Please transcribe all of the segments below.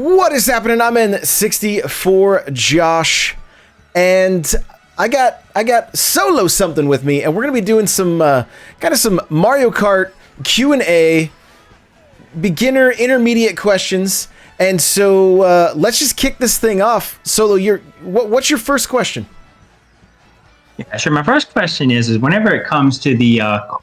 What is happening? I'm in 64 Josh, and I got solo something with me, and we're gonna be doing some kind of some Mario Kart Q&A, beginner, intermediate questions. And so let's just kick this thing off. Solo, what's your first question? Yeah, sure. My first question is whenever it comes to the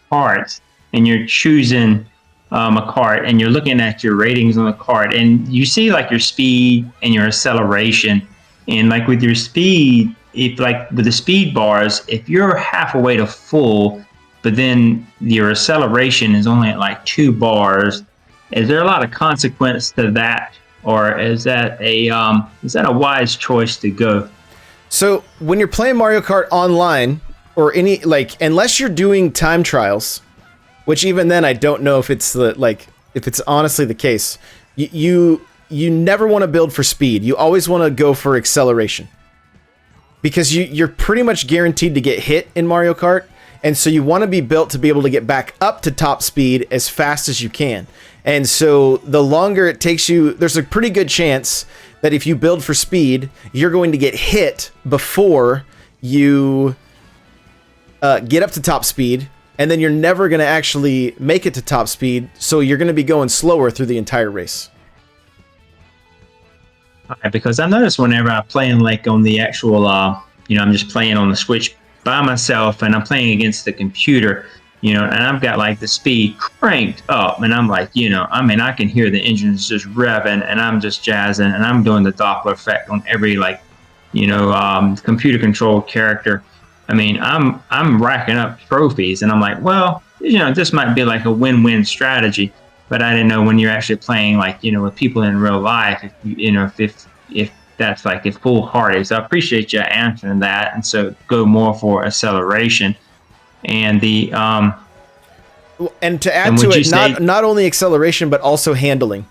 carts and you're choosing a cart and you're looking at your ratings on the cart and you see like your speed and your acceleration, and like with your speed, if like with the speed bars, if you're half a way to full, but then your acceleration is only at like 2 bars, is there a lot of consequence to that, or is that a wise choice to go? So when you're playing Mario Kart online or any, like, unless you're doing time trials, which even then I don't know if it's if it's honestly the case, you never want to build for speed. You always want to go for acceleration, because you're pretty much guaranteed to get hit in Mario Kart, and so you want to be built to be able to get back up to top speed as fast as you can. And so the longer it takes you, there's a pretty good chance that if you build for speed, you're going to get hit before you get up to top speed, and then you're never going to actually make it to top speed, so you're going to be going slower through the entire race. Okay, because I noticed whenever I play in like on the actual, I'm just playing on the Switch by myself and I'm playing against the computer, and I've got like the speed cranked up, and I'm like, I can hear the engines just revving, and I'm just jazzing, and I'm doing the Doppler effect on every computer controlled character. I'm racking up trophies, and I'm like, well, this might be like a win-win strategy, but I didn't know when you're actually playing with people in real life, if that's like if full-hearted. So I appreciate you answering that, and so go more for acceleration. And the and to add to it, not only acceleration but also handling,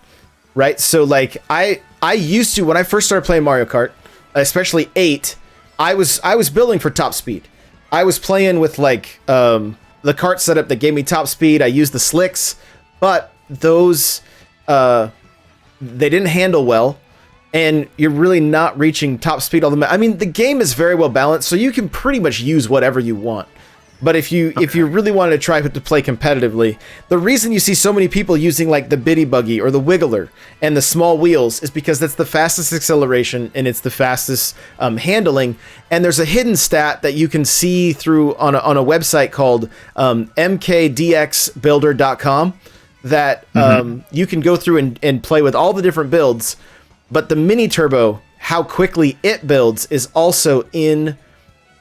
right? So like I used to, when I first started playing Mario Kart, especially 8, I was building for top speed. I was playing with the kart setup that gave me top speed. I used the slicks, but those they didn't handle well, and you're really not reaching top speed all the time. I mean, the game is very well balanced, so you can pretty much use whatever you want. But if you really wanted to try to play competitively, the reason you see so many people using like the Bitty Buggy or the Wiggler and the small wheels is because that's the fastest acceleration and it's the fastest handling. And there's a hidden stat that you can see through on a website called mkdxbuilder.com that you can go through and play with all the different builds. But the mini turbo, how quickly it builds, is also in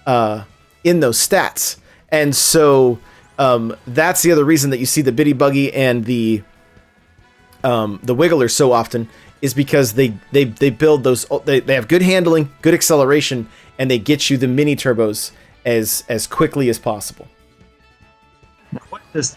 those stats. And so that's the other reason that you see the Bitty Buggy and the Wiggler so often, is because they build those. They have good handling, good acceleration, and they get you the mini turbos as quickly as possible. Now, what does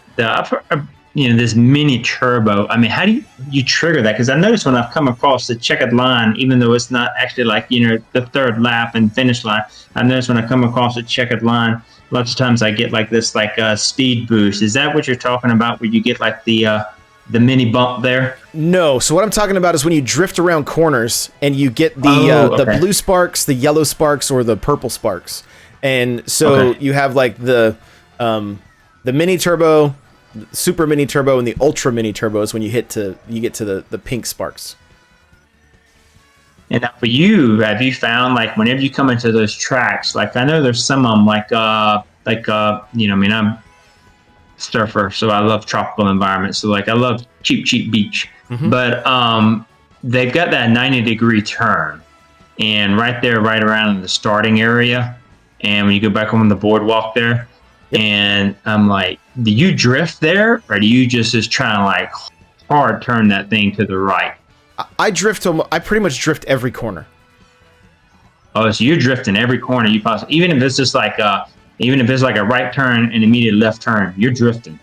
this mini turbo? I mean, how do you trigger that? Because I noticed when I've come across the checkered line, even though it's not actually like the third lap and finish line, I noticed when I come across a checkered line, lots of times I get like this speed boost. Is that what you're talking about, where you get like the mini bump there? No. So what I'm talking about is when you drift around corners and you get the blue sparks, the yellow sparks, or the purple sparks. And so you have like the mini turbo, super mini turbo, and the ultra mini turbo is when you get to the pink sparks. And now for you, have you found like whenever you come into those tracks, like I know there's some of them I'm a surfer, so I love tropical environments. So like I love cheap beach, but they've got that 90-degree turn, and right around the starting area, and when you go back on the boardwalk there, and I'm like, do you drift there, or do you just try to like hard turn that thing to the right? I pretty much drift every corner. Oh, so you're drifting every corner you possibly, even if it's just like a right turn and immediate left turn, you're drifting.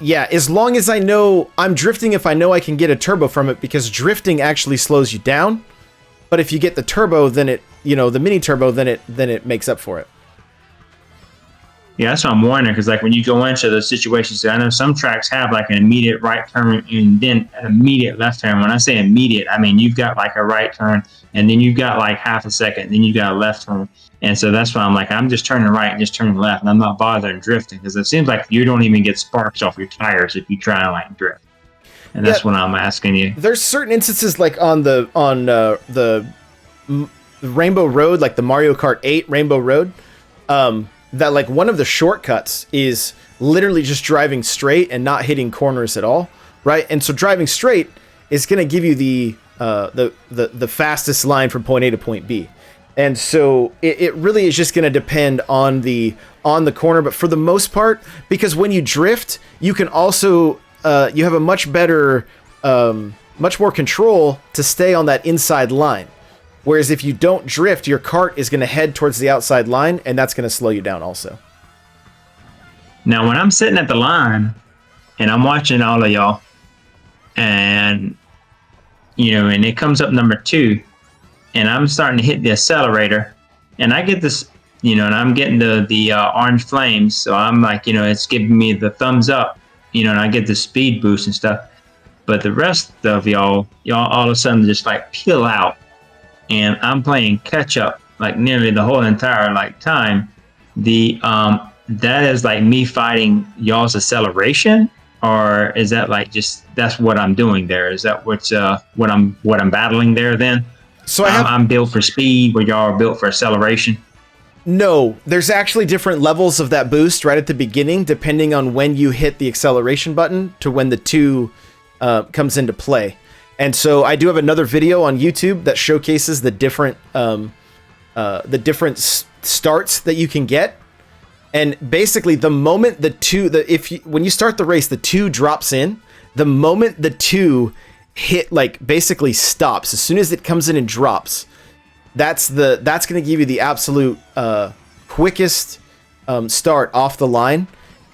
Yeah, as long as I know I'm drifting, if I know I can get a turbo from it, because drifting actually slows you down. But if you get the turbo, then the mini turbo, then it makes up for it. Yeah, that's what I'm wondering, because like when you go into those situations, I know some tracks have like an immediate right turn and then an immediate left turn. When I say immediate, I mean you've got like a right turn and then you've got like half a second, then you've got a left turn. And so that's why I'm like, I'm just turning right and just turning left, and I'm not bothering drifting, because it seems like you don't even get sparks off your tires if you try and like drift. And that's what I'm asking you. There's certain instances like on the Rainbow Road, like the Mario Kart 8 Rainbow Road, that like one of the shortcuts is literally just driving straight and not hitting corners at all, right? And so driving straight is going to give you the fastest line from point A to point B. And so it really is just going to depend on the corner, but for the most part, because when you drift, you can also you have a much better, much more control to stay on that inside line. Whereas if you don't drift, your cart is going to head towards the outside line, and that's going to slow you down also. Now, when I'm sitting at the line and I'm watching all of y'all, and and it comes up number 2, and I'm starting to hit the accelerator, and I get this, and I'm getting the orange flames, so I'm like, it's giving me the thumbs up, and I get the speed boost and stuff. But the rest of y'all all of a sudden just like peel out. And I'm playing catch up like nearly the whole entire like time. That is like me fighting y'all's acceleration, or is that like just that's what I'm doing there? Is that what I'm battling there then? So I'm built for speed, where y'all are built for acceleration. No, there's actually different levels of that boost right at the beginning, depending on when you hit the acceleration button to when the 2 comes into play. And so I do have another video on YouTube that showcases the different starts that you can get. And basically, the moment when you start the race, the 2 drops in. The moment the 2 hit, like basically stops, as soon as it comes in and drops, that's going to give you the absolute quickest start off the line.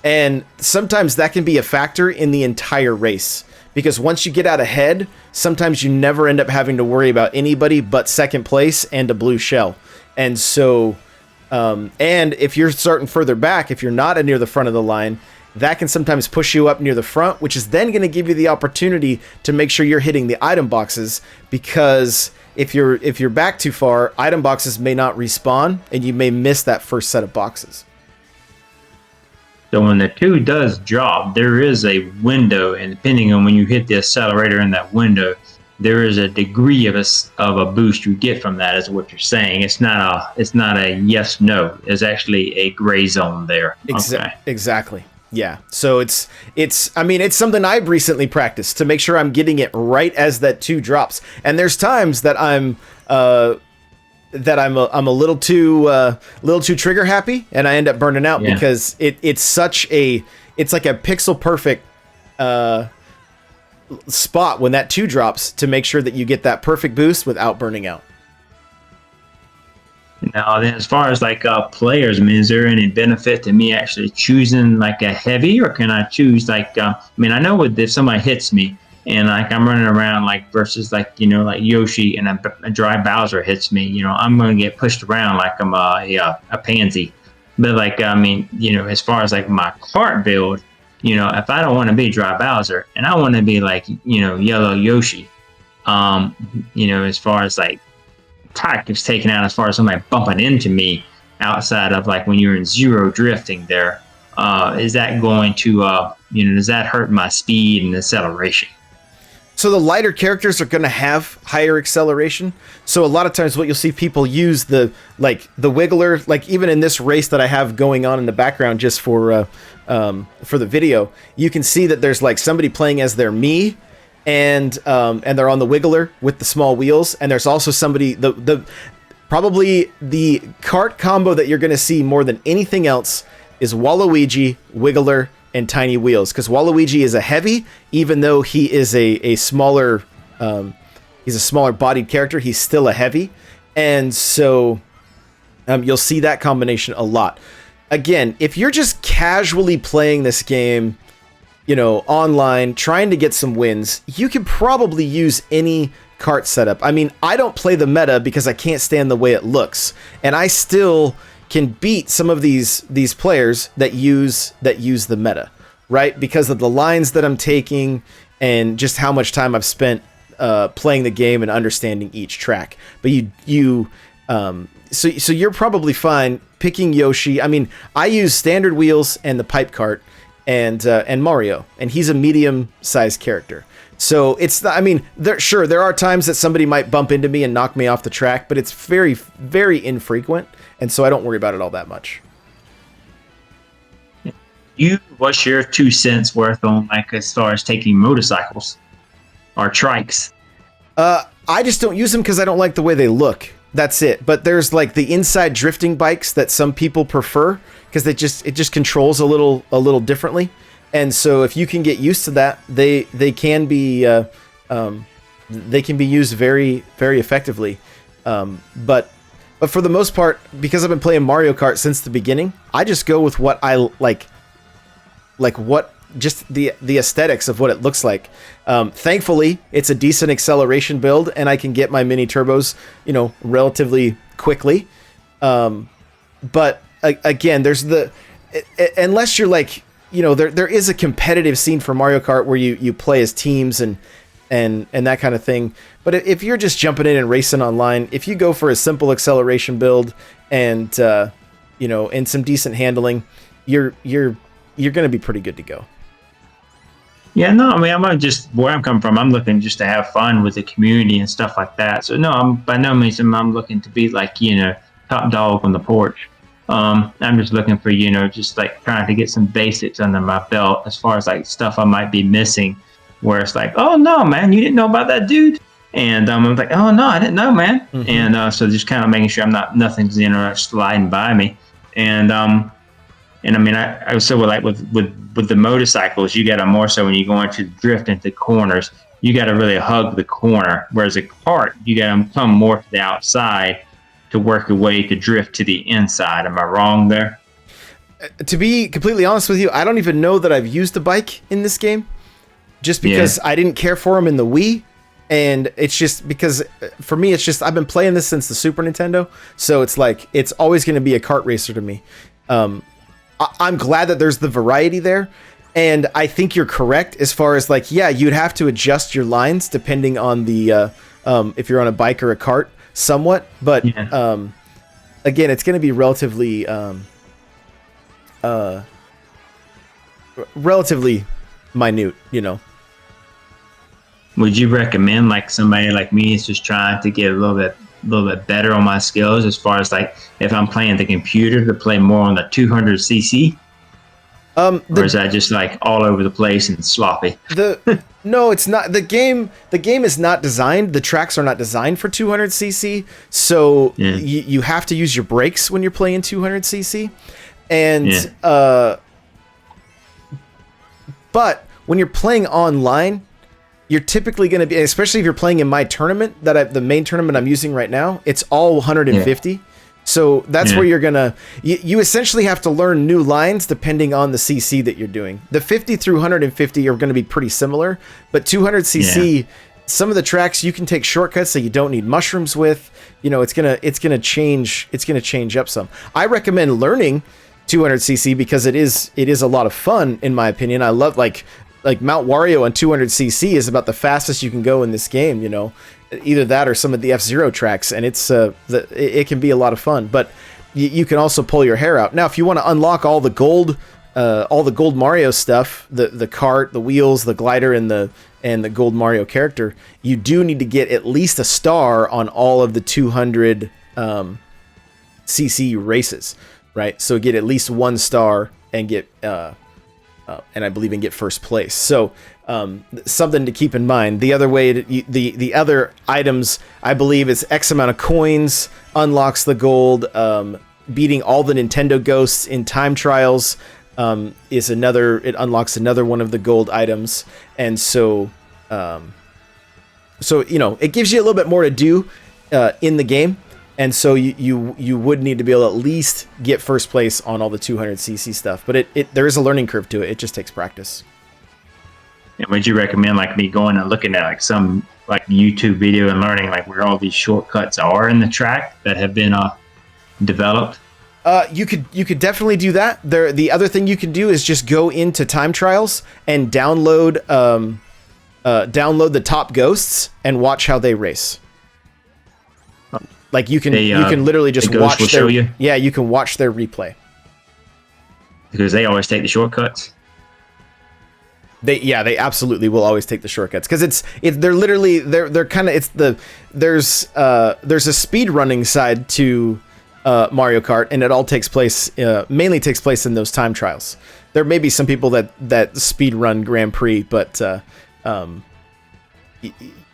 And sometimes that can be a factor in the entire race. Because once you get out ahead, sometimes you never end up having to worry about anybody but second place and a blue shell. And so, and if you're starting further back, if you're not near the front of the line, that can sometimes push you up near the front, which is then going to give you the opportunity to make sure you're hitting the item boxes. Because if you're back too far, item boxes may not respawn, and you may miss that first set of boxes. So when the 2 does drop, there is a window, and depending on when you hit the accelerator in that window, there is a degree of a boost you get from that, is what you're saying. It's not a yes no. There's actually a gray zone there. Okay. Exactly. Yeah. So it's something I've recently practiced to make sure I'm getting it right as that 2 drops. And there's times that I'm a little too trigger happy, and I end up burning out because it's like a pixel perfect spot when that 2 drops to make sure that you get that perfect boost without burning out. Now, then, as far as like players, I mean, is there any benefit to me actually choosing like a heavy, or can I choose like I know if somebody hits me and like I'm running around like versus like like Yoshi and a dry Bowser hits me, I'm going to get pushed around like I'm a pansy. But like as far as like my kart build, if I don't want to be dry Bowser and I want to be like yellow Yoshi, as far as like tactics taken out, as far as somebody bumping into me outside of like when you're in zero drifting there, is that going to does that hurt my speed and acceleration? So the lighter characters are going to have higher acceleration. So a lot of times what you'll see people use the wiggler, like even in this race that I have going on in the background just for the video, you can see that there's like somebody playing as their me, and they're on the wiggler with the small wheels. And there's also somebody, probably the kart combo that you're going to see more than anything else is Waluigi, wiggler, and tiny wheels, because Waluigi is a heavy, even though he is a smaller bodied character, he's still a heavy. And so you'll see that combination a lot. Again, if you're just casually playing this game, online, trying to get some wins, you can probably use any kart setup. I mean, I don't play the meta because I can't stand the way it looks, and I still can beat some of these players that use the meta, right? Because of the lines that I'm taking and just how much time I've spent playing the game and understanding each track. But so you're probably fine picking Yoshi. I mean, I use standard wheels and the pipe cart and Mario, and he's a medium-sized character. So it's not, I mean, there are times that somebody might bump into me and knock me off the track, but it's very, very infrequent, and so I don't worry about it all that much. What's your 2 cents worth on, like, as far as taking motorcycles or trikes? I just don't use them because I don't like the way they look. That's it. But there's like the inside drifting bikes that some people prefer because it just controls a little differently. And so if you can get used to that, they can be used very, very effectively. But for the most part, because I've been playing Mario Kart since the beginning, I just go with what I like what just the aesthetics of what it looks like. Thankfully, it's a decent acceleration build, and I can get my mini turbos, relatively quickly. But again, there's unless you're like, there is a competitive scene for Mario Kart where you play as teams and that kind of thing. But if you're just jumping in and racing online, if you go for a simple acceleration build and and some decent handling, you're going to be pretty good to go. Yeah, no, I mean, where I'm coming from, I'm looking just to have fun with the community and stuff like that. So no, by no means I'm looking to be like, top dog on the porch. I'm just looking for, just like trying to get some basics under my belt as far as like stuff I might be missing, where it's like, oh no, man, you didn't know about that dude. And I'm like, oh no, I didn't know, man. Mm-hmm. And so just kind of making sure nothing's sliding by me. And I mean, I was so like with the motorcycles, you got to more so when you go into drift into corners, you got to really hug the corner. Whereas a kart, you got to come more to the outside to work your way to drift to the inside. Am I wrong there? To be completely honest with you, I don't even know that I've used a bike in this game, just because I didn't care for them in the Wii. And it's just because for me, it's just I've been playing this since the Super Nintendo, so it's like it's always going to be a kart racer to me. I'm glad that there's the variety there, and I think you're correct as far as like, you'd have to adjust your lines depending on the if you're on a bike or a kart somewhat, but again, it's going to be relatively minute, Would you recommend like somebody like me is just trying to get a little bit better on my skills as far as like if I'm playing the computer to play more on the 200cc? Or is that just like all over the place and sloppy? No, it's not. The game is not designed. The tracks are not designed for 200cc. So you have to use your brakes when you're playing 200cc. And but when you're playing online, you're typically going to be, especially if you're playing in my tournament, the main tournament I'm using right now, it's all 150. So that's where you're going to, you essentially have to learn new lines depending on the CC that you're doing. The 50 through 150 are going to be pretty similar, but 200cc, some of the tracks you can take shortcuts that you don't need mushrooms with. It's going to change up some. I recommend learning 200cc because it is a lot of fun, in my opinion. I love like Mount Wario on 200cc is about the fastest you can go in this game, either that or some of the F-Zero tracks, and it can be a lot of fun, but you can also pull your hair out. Now, if you want to unlock all the gold Mario stuff, the cart, the wheels, the glider, and the gold Mario character, you do need to get at least a star on all of the 200 cc races, right? So get at least 1 star and get and I believe in get first place. So something to keep in mind. The other way, the other items, I believe, is X amount of coins unlocks the gold. Beating all the Nintendo ghosts in time trials is another. It unlocks another one of the gold items, and so it gives you a little bit more to do in the game. And so you would need to be able to at least get first place on all the 200cc stuff. But there is a learning curve to it. It just takes practice. And would you recommend like me going and looking at like some like YouTube video and learning like where all these shortcuts are in the track that have been developed? You could definitely do that. The other thing you can do is just go into time trials and download the top ghosts and watch how they race. Like you can literally just watch their, show you? Yeah, you can watch their replay. Because they always take the shortcuts. They absolutely will always take the shortcuts because they're kind of there's a speed running side to Mario Kart, and it all mainly takes place in those time trials. There may be some people that speed run Grand Prix, but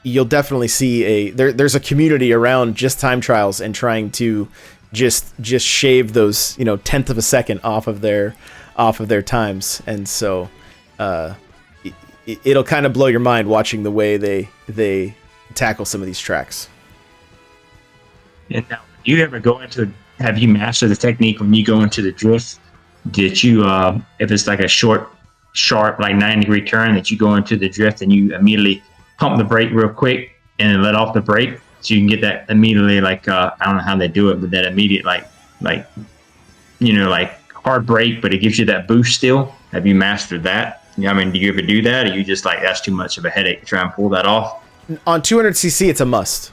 you'll definitely see there's a community around just time trials and trying to just shave those 1/10 of a second off of their times, and so it'll kind of blow your mind watching the way they tackle some of these tracks. And now, have you mastered the technique when you go into the drift? Did you, if it's like a short, sharp, like 90-degree turn, that you go into the drift and you immediately pump the brake real quick and then let off the brake so you can get that immediately, like, I don't know how they do it, but that immediate, like hard brake, but it gives you that boost still? Have you mastered that? I mean, do you ever do that? Or you just like, that's too much of a headache to try and pull that off? On 200cc, it's a must.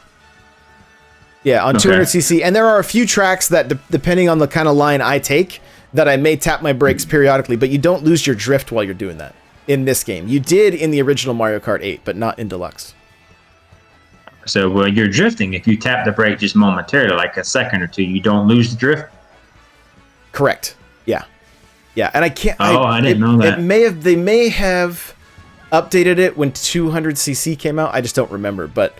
Yeah, on 200cc. And there are a few tracks that, depending on the kind of line I take, that I may tap my brakes periodically, but you don't lose your drift while you're doing that in this game. You did in the original Mario Kart 8, but not in Deluxe. So you're drifting. If you tap the brake just momentarily, like a second or two, you don't lose the drift? Correct. Yeah. Yeah, and I can't... I didn't know that. They may have updated it when 200cc came out. I just don't remember. But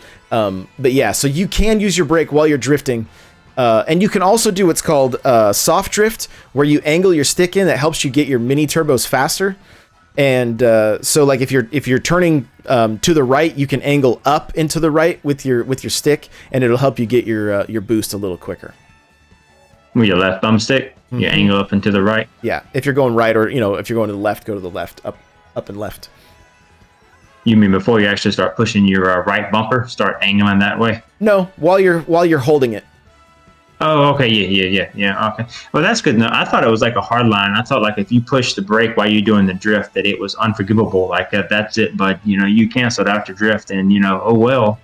yeah, so you can use your brake while you're drifting. And you can also do what's called soft drift, where you angle your stick in. That helps you get your mini turbos faster. And so like if you're turning to the right, you can angle up into the right with your stick, and it'll help you get your boost a little quicker. With your left thumbstick, you angle up and to the right. Yeah, if you're going right, or if you're going to the left, go to the left, up and left. You mean before you actually start pushing your right bumper, start angling that way? No, while you're holding it. Oh, okay, yeah. Okay, well that's good. No, I thought it was like a hard line. I thought like if you push the brake while you're doing the drift, that it was unforgivable. Like that's it. But you canceled out your drift, and oh well.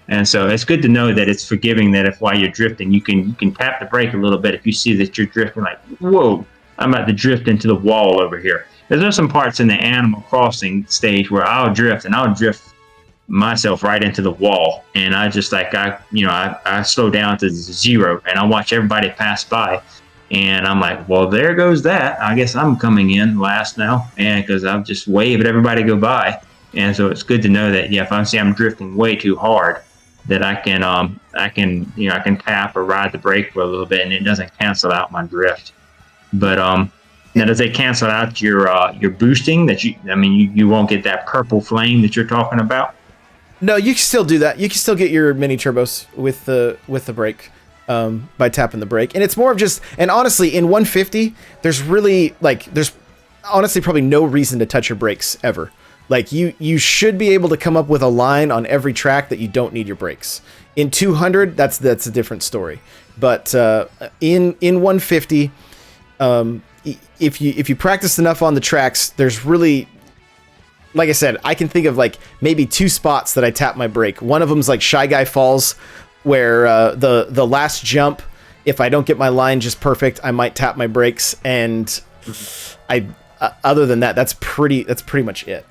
And so it's good to know that it's forgiving, that if while you're drifting, you can tap the brake a little bit if you see that you're drifting, like, whoa, I'm about to drift into the wall over here. There's some parts in the Animal Crossing stage where I'll drift myself right into the wall, and I just like I slow down to 0 and I watch everybody pass by, and I'm like, well, there goes that. I guess I'm coming in last now, and because I've just waved at everybody go by. And so it's good to know that if I see I'm drifting way too hard, that I can tap or ride the brake for a little bit, and it doesn't cancel out my drift. But now does it cancel out your boosting? That you won't get that purple flame that you're talking about? No, you can still do that. You can still get your mini turbos with the brake by tapping the brake, and it's more of just. And honestly, in 150, there's honestly probably no reason to touch your brakes ever. Like you should be able to come up with a line on every track that you don't need your brakes. In 200, that's a different story. But in 150, if you practice enough on the tracks, there's really, like I said, I can think of like maybe 2 spots that I tap my brake. One of them's like Shy Guy Falls, where the last jump, if I don't get my line just perfect, I might tap my brakes. And other than that, that's pretty much it.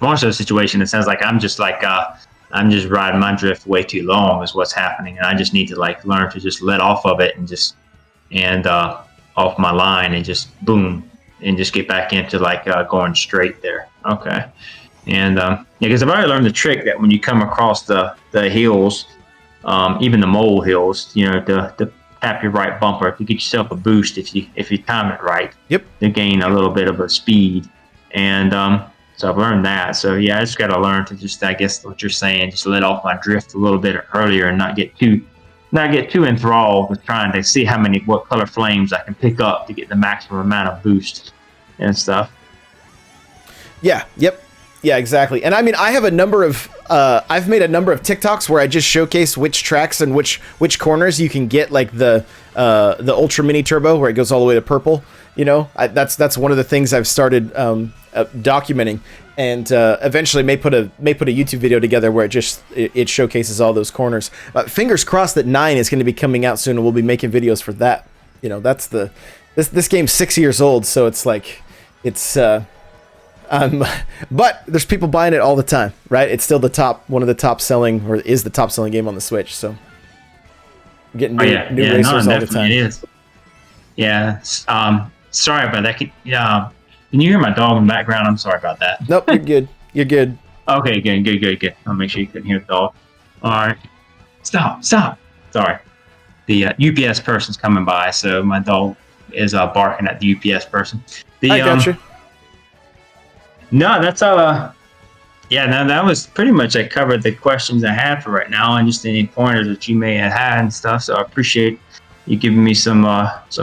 Most of the situation, it sounds like I'm just riding my drift way too long is what's happening, and I just need to like learn to just let off of it and off my line and just boom and just get back into like going straight there. Okay, and because I've already learned the trick that when you come across the hills, even the mole hills, to tap your right bumper to get yourself a boost if you time it right. Yep. To gain a little bit of a speed, and so I've learned that. So yeah, I just got to learn to just, I guess what you're saying, just let off my drift a little bit earlier and not get too enthralled with trying to see what color flames I can pick up to get the maximum amount of boost and stuff. Yeah. Yep. Yeah, exactly. And I mean, I have I've made a number of TikToks where I just showcase which tracks and which corners you can get, like the Ultra Mini Turbo, where it goes all the way to purple. You know, that's one of the things I've started documenting, and eventually may put a YouTube video together where it showcases all those corners. Fingers crossed that 9 is going to be coming out soon, and we'll be making videos for that. You know, that's this game's 6 years old, so it's like it's. But there's people buying it all the time, right? It's still one of the top selling, or is the top selling game on the Switch. So getting new racers all the time. It is. Yeah. Sorry about that. Can you hear my dog in the background? I'm sorry about that. Nope, you're good. You're good. Okay, good. I'll make sure you couldn't hear the dog. All right. Stop. Sorry. The UPS person's coming by, so my dog is barking at the UPS person. I got you. No, that's that was pretty much, I covered the questions I had for right now, and just any pointers that you may have had and stuff. So I appreciate you giving me some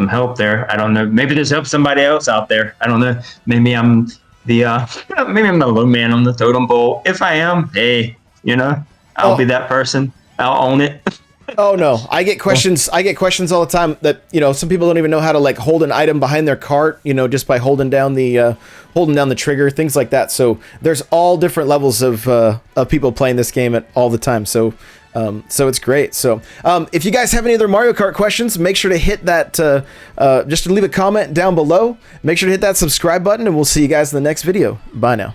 help there. I don't know, maybe this helps somebody else out there. I don't know. Maybe I'm the low man on the totem pole. If I am, hey, I'll be that person. I'll own it. Oh no, I get questions all the time that, some people don't even know how to like hold an item behind their cart, just by holding down the trigger, things like that. So there's all different levels of people playing this game all the time. So it's great. So if you guys have any other Mario Kart questions, make sure to hit that just to leave a comment down below. Make sure to hit that subscribe button, and we'll see you guys in the next video. Bye now.